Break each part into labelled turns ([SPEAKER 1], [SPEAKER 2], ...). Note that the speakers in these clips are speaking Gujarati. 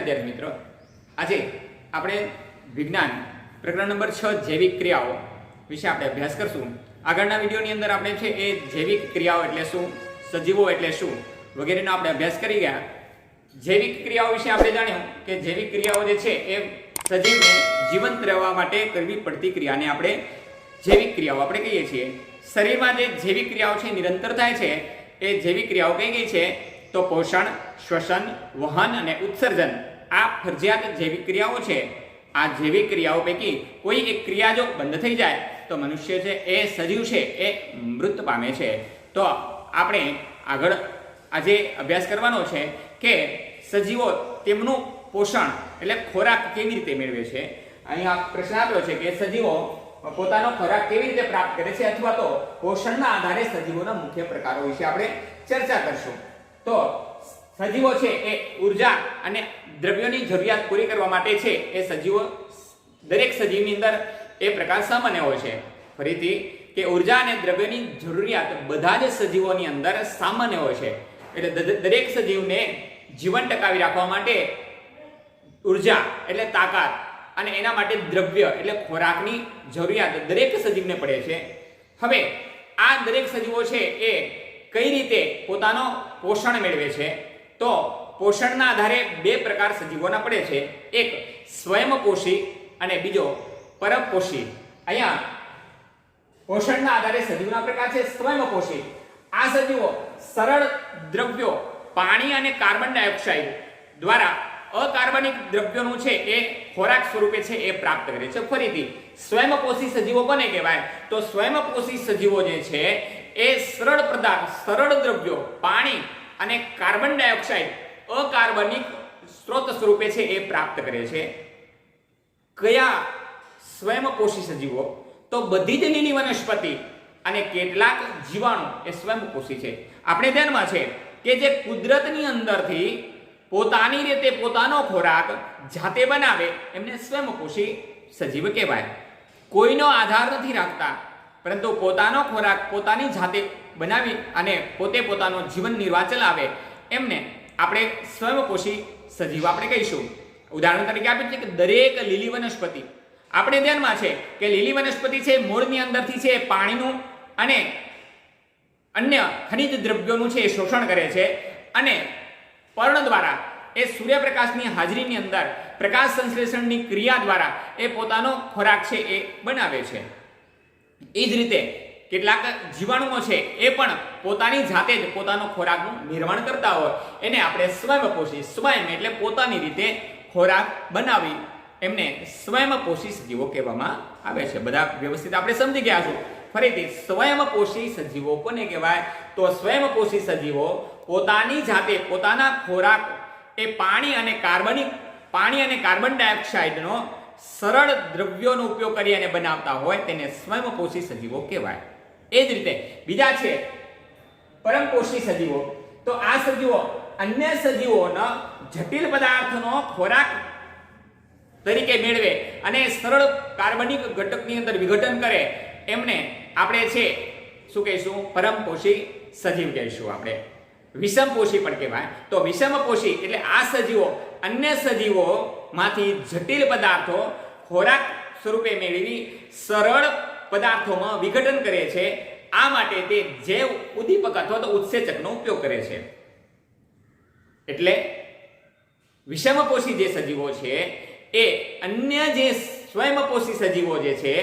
[SPEAKER 1] વિદ્યાર્થી મિત્રો, આજે આપણે વિજ્ઞાન પ્રકરણ નંબર 6 જૈવિક ક્રિયાઓ વિશે આપણે અભ્યાસ કરશું. આગળના વિડીયોની અંદર આપણે છે એ જૈવિક ક્રિયાઓ એટલે શું, સજીવો એટલે શું વગેરેનો આપણે અભ્યાસ કરી ગયા. જૈવિક ક્રિયાઓ વિશે આપણે જાણ્યું કે જૈવિક ક્રિયાઓ જે છે એ સજીવને જીવંત રહેવા માટે કરવી પડતી ક્રિયાને આપણે જૈવિક ક્રિયાઓ આપણે કહીએ છીએ. શરીરમાં જે જૈવિક ક્રિયાઓ છે નિરંતર થાય છે એ જૈવિક ક્રિયાઓ કઈ ગઈ છે તો પોષણ, શ્વસન, વહન અને ઉત્સર્જન આ ફરજિયાત જૈવિક ક્રિયાઓ છે. આ જૈવિક ક્રિયાઓ પૈકી કોઈ એક ક્રિયા જો બંધ થઈ જાય તો મનુષ્ય છે એ સજીવ છે એ મૃત પામે છે. તો આપણે આગળ આજે અભ્યાસ કરવાનો છે કે સજીવો તેમનું પોષણ એટલે ખોરાક કેવી રીતે મેળવે છે. અહીંયા પ્રશ્ન આપ્યો છે કે સજીવો પોતાનો ખોરાક કેવી રીતે પ્રાપ્ત કરે છે અથવા તો પોષણના આધારે સજીવોના મુખ્ય પ્રકારો વિશે આપણે ચર્ચા કરશું. તો સજીવો છે એ ઉર્જા અને દ્રવ્યોની જરૂરિયાત પૂરી કરવા માટે છે એ સજીવો દરેક સજીવની અંદર એ પ્રકાર સામાન્ય હોય છે. ફરીથી કે ઉર્જા અને દ્રવ્યોની જરૂરિયાત બધા જ સજીવોની અંદર સામાન્ય હોય છે. એટલે દરેક સજીવને જીવન ટકાવી રાખવા માટે ઉર્જા એટલે તાકાત અને એના માટે દ્રવ્ય એટલે ખોરાકની જરૂરિયાત દરેક સજીવને પડે છે. હવે આ દરેક સજીવો છે એ કઈ રીતે પોતાનો પોષણ મેળવે છે તો પોષણના આધારે બે પ્રકાર સજીવોના પડે છે. એક સ્વયંપોષી અને બીજો પરપોષી. અહીંયા પોષણના આધારે સજીવના પ્રકાર છે સ્વયંપોષી. આ સજીવો સરળ દ્રવ્યો પાણી અને કાર્બન ડાયોક્સાઇડ દ્વારા અકાર્બનિક દ્રવ્યોનું છે એ ખોરાક સ્વરૂપે છે એ પ્રાપ્ત કરે છે. ફરીથી સ્વયંપોષી સજીવો કોને કહેવાય તો સ્વયંપોષી સજીવો જે છે એ સરળ પદાર્થ, સરળ દ્રવ્યો પાણી અને કાર્બન ડાયોક્સાઇડ અકાર્બનિક સ્ત્રોત સ્વરૂપે છે એ પ્રાપ્ત કરે છે. કયા સ્વયંપોષી સજીવો તો બધી જ લીલી વનસ્પતિ અને કેટલાક જીવાણુ એ સ્વયંપોષી છે. આપણે ધ્યાનમાં છે કે જે કુદરતની અંદરથી પોતાની રીતે પોતાનો ખોરાક જાતે બનાવે એમને સ્વયંપોષી સજીવ કહેવાય. કોઈનો આધાર નથી રાખતા પરંતુ પોતાનો ખોરાક પોતાની જાતે બનાવી અને પોતે પોતાનો જીવન નિર્વાહ ચલાવે એમને આપણે સ્વયંપોષી સજીવ આપણે કહીશું. ઉદાહરણ તરીકે આપીએ છીએ કે દરેક લીલી વનસ્પતિ આપણે ધ્યાનમાં છે કે લીલી વનસ્પતિ છે મૂળની અંદરથી છે પાણીનું અને અન્ય ખનિજ દ્રવ્યોનું છે એ શોષણ કરે છે અને પર્ણ દ્વારા એ સૂર્યપ્રકાશની હાજરીની અંદર પ્રકાશ સંશ્લેષણની ક્રિયા દ્વારા એ પોતાનો ખોરાક છે એ બનાવે છે. એ જ રીતે કેટલાક જીવાણુઓ છે એ પણ પોતાની જાતે જ પોતાનો ખોરાકનું નિર્માણ કરતા હોય એને આપણે સ્વયંપોષી, સ્વયં એટલે પોતાની રીતે ખોરાક બનાવી એમને સ્વયંપોષી સજીવો કહેવામાં આવે છે. બધા વ્યવસ્થિત આપણે સમજી ગયા છો. ફરીથી સ્વયંપોષી સજીવો કોને કહેવાય તો સ્વયંપોષી સજીવો પોતાની જાતે પોતાના ખોરાક એ પાણી અને કાર્બન ડાયોક્સાઇડનો સરળ દ્રવ્યોનો ઉપયોગ કરી અને બનાવતા હોય તેને સ્વયંપોષી સજીવો કહેવાય. એ જ રીતે બીજા છે પરમપોષી સજીવો. તો આ સજીવો અન્ય સજીવોના જટિલ પદાર્થનો ખોરાક તરીકે મેળવે અને સરળ કાર્બનિક ઘટકની અંદર વિઘટન કરે એમને આપણે છે શું કહીશું પરમપોષી સજીવ કહીશું. આપણે વિષમપોષી પણ કહેવાય. તો વિષમપોષી એટલે આ સજીવો અન્ય સજીવોમાંથી જટિલ પદાર્થો ખોરાક સ્વરૂપે મેળવી સરળ પદાર્થોમાં વિઘટન કરે છે. આ માટે તે જૈવ ઉદ્દીપક અથવા તો ઉત્સેચકનો ઉપયોગ કરે છે. એટલે વિષમપોષી જે સજીવો છે એ અન્ય જે સ્વયંપોષી સજીવો જે છે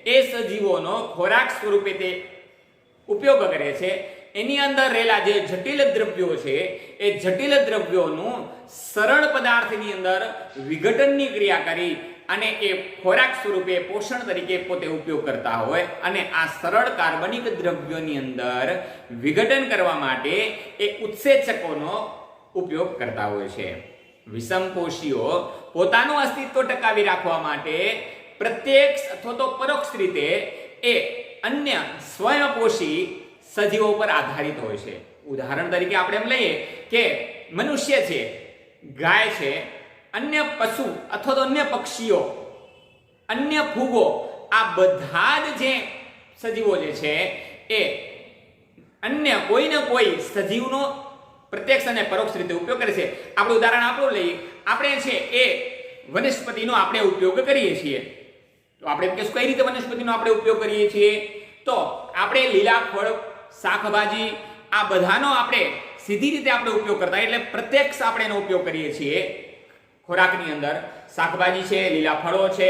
[SPEAKER 1] એ સજીવોનો ખોરાક સ્વરૂપે તે ઉપયોગ કરે છે. એની અંદર રહેલા જે જટિલ દ્રવ્યો છે એ જટિલ દ્રવ્યોનું સરળ પદાર્થની અંદર વિઘટનની ક્રિયા કરી અને એ ખોરાક સ્વરૂપે પોષણ તરીકે પોતે ઉપયોગ કરતા હોય અને આ સરળ કાર્બનિક દ્રવ્યોની અંદર વિઘટન કરવા માટે એ ઉત્સેચકોનો ઉપયોગ કરતા હોય છે. વિષમપોષીઓ પોતાનું અસ્તિત્વ ટકાવી રાખવા માટે પ્રત્યક્ષ અથવા તો પરોક્ષ રીતે એ અન્ય સ્વયંપોષી સજીવો પર આધારિત હોય છે. ઉદાહરણ તરીકે આપણે એમ લઈએ કે મનુષ્ય છે, ગાય છે, અન્ય પશુ અથવા તો અન્ય પક્ષીઓ, અન્ય ફૂગો આ બધા જ જે સજીવો જે છે એ અન્ય કોઈ ને કોઈ સજીવનો પ્રત્યક્ષ અને પરોક્ષ રીતે ઉપયોગ કરે છે. આપણું ઉદાહરણ આપણું લઈએ. આપણે છે એ વનસ્પતિનો આપણે ઉપયોગ કરીએ છીએ. તો આપણે કઈ રીતે વનસ્પતિનો આપણે ઉપયોગ કરીએ છીએ? તો આપણે લીલા ફળ, શાકભાજી આ બધાનો આપણે સીધી રીતે આપણે ઉપયોગ કરતા, એટલે પ્રત્યક્ષ આપણે એનો ઉપયોગ કરીએ છીએ ખોરાકની અંદર. શાકભાજી છે, લીલા ફળો છે,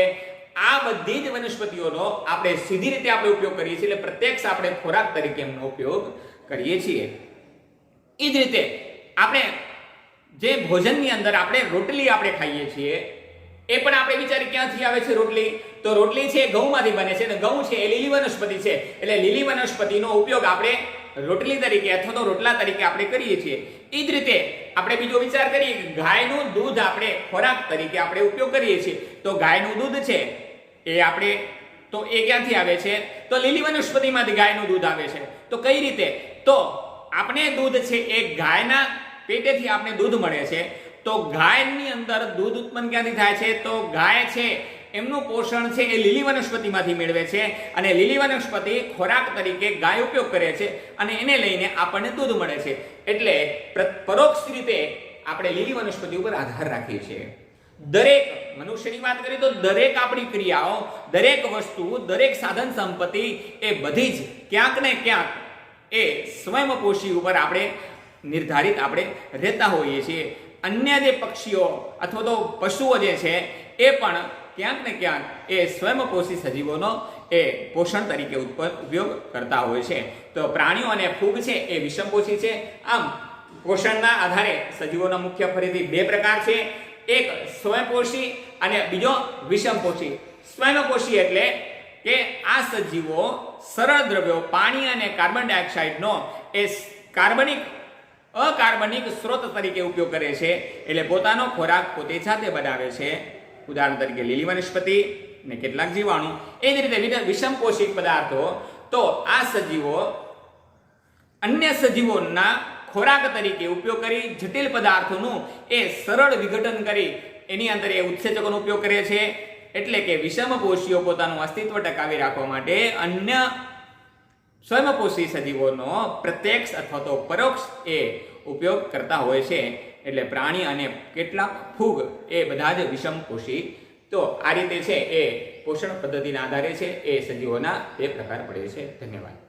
[SPEAKER 1] આ બધી જ વનસ્પતિઓનો આપણે સીધી રીતે આપણે ઉપયોગ કરીએ છીએ, એટલે પ્રત્યક્ષ આપણે ખોરાક તરીકે એમનો ઉપયોગ કરીએ છીએ. એ જ રીતે આપણે જે ભોજનની અંદર આપણે રોટલી આપણે ખાઈએ છીએ, એ પણ આપણે વિચારી ક્યાંથી આવે છે રોટલી? તો રોટલી છે ઘઉંમાંથી બને છે, અને ઘઉં છે એ લીલી વનસ્પતિ છે, એટલે લીલી વનસ્પતિનો ઉપયોગ આપણે રોટલી તરીકે અથવા તો રોટલા તરીકે આપણે કરીએ છીએ. એ જ રીતે આપણે બીજો વિચાર કરીએ કે ગાયનું દૂધ આપણે ખોરાક તરીકે આપણે ઉપયોગ કરીએ છીએ. તો ગાયનું દૂધ છે એ આપણે તો એ ક્યાંથી આવે છે? તો લીલી વનસ્પતિમાંથી ગાયનું દૂધ આવે છે. તો કઈ રીતે? તો આપણે દૂધ છે એ ગાયના પેટેથી આપણે દૂધ મળે છે. તો ગાયની અંદર દૂધ ઉત્પન્ન ક્યાંથી થાય છે? તો ગાય છે એમનું પોષણ છે એ લીલી વનસ્પતિમાંથી મેળવે છે, અને લીલી વનસ્પતિ ખોરાક તરીકે ગાય ઉપયોગ કરે છે, અને એને લઈને આપણને દૂધ મળે છે. એટલે પરોક્ષ રીતે આપણે લીલી વનસ્પતિ ઉપર આધાર રાખીએ છીએ. દરેક મનુષ્યની વાત કરીએ તો દરેક આપણી ક્રિયાઓ, દરેક વસ્તુ, દરેક સાધન સંપત્તિ એ બધી જ ક્યાંક ને ક્યાંક એ સ્વયંપોષી ઉપર આપણે નિર્ધારિત આપણે રહેતા હોઈએ છીએ. અન્ય જે પક્ષીઓ અથવા તો પશુઓ જે છે એ પણ ક્યાંક ને ક્યાંક એ સ્વયંપોષી સજીવોનો એ પોષણ તરીકે ઉપયોગ કરતા હોય છે. તો પ્રાણીઓ અને ફૂગ છે એ વિષમપોષી છે. આમ પોષણના આધારે સજીવોના મુખ્ય ફરીથી બે પ્રકાર છે. એક સ્વયંપોષી અને બીજો વિષમપોષી. સ્વયંપોષી એટલે કે આ સજીવો સરળ દ્રવ્યો પાણી અને કાર્બન ડાયોક્સાઇડનો એ અકાર્બનિક સ્ત્રોત તરીકે ઉપયોગ કરે છે, એટલે પોતાનો ખોરાક પોતે જાતે બનાવે છે. ઉદાહરણ તરીકે લીલી વનસ્પતિ ને કેટલાક જીવાણુ. એ જ રીતે વિષમપોષી પદાર્થો, તો આ સજીવો અન્ય સજીવોના ખોરાક તરીકે ઉપયોગ કરી જટિલ પદાર્થોનું એ સરળ વિઘટન કરી એની અંદર એ ઉત્સેચકોનો ઉપયોગ કરે છે. એટલે કે વિષમપોષીઓ પોતાનું અસ્તિત્વ ટકાવી રાખવા માટે અન્ય સ્વયંપોષી સજીવોનો પ્રત્યક્ષ અથવા તો પરોક્ષ એ ઉપયોગ કરતા હોય છે. એટલે પ્રાણી અને કેટલાક ફૂગ એ બધા જ વિષમપોષી. તો આ રીતે છે એ પોષણ પદ્ધતિના આધારે છે એ સજીવોના બે પ્રકાર પડે છે. ધન્યવાદ.